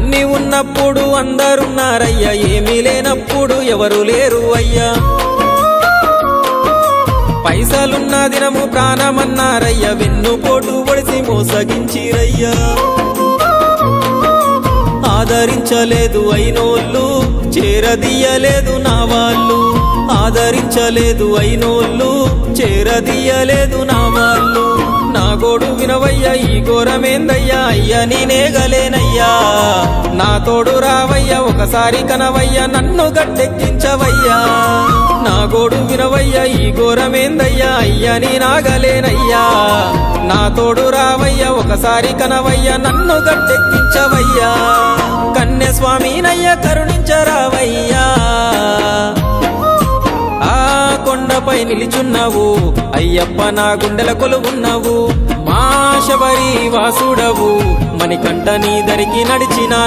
అన్ని ఉన్నప్పుడు అందరున్నారయ్యా, ఏమీ లేనప్పుడు ఎవరు లేరు అయ్యా. పైసలున్న దినము ప్రాణమన్నారయ్యా, వెన్నుపోటు పొడిసి మోసగించిరయ్యా. ఆదరించలేదు అయినోళ్ళు, చేరదీయలేదు నా వాళ్ళు. ఆదరించలేదు అయినోళ్ళు, చేరదీయలేదు నా వాళ్ళు. నా గోడు వినవయ్యా, ఈ ఘోరమేందయ్యా, అయ్యా నేనేగలేనయ్యా. నా తోడు రావయ్యా, ఒకసారి కనవయ్యా, నన్ను గట్టెక్కించవయ్యా. నా గోడు వినవయ్యా, ఈ ఘోరమేందయ్యా, అయ్యా నేనాగలేనయ్యా. నా తోడు రావయ్యా, ఒకసారి కనవయ్యా, నన్ను గట్టెక్కించవయ్యా. కన్య స్వామినయ్యా, కరుణించరావయ్యా. ఆ కొండపై నిలిచున్నావు అయ్యప్ప, నా గుండెల కొలువున్నావు. మా శబరి వాసుడవు, మణికంఠ నీ దరికి నడిచిన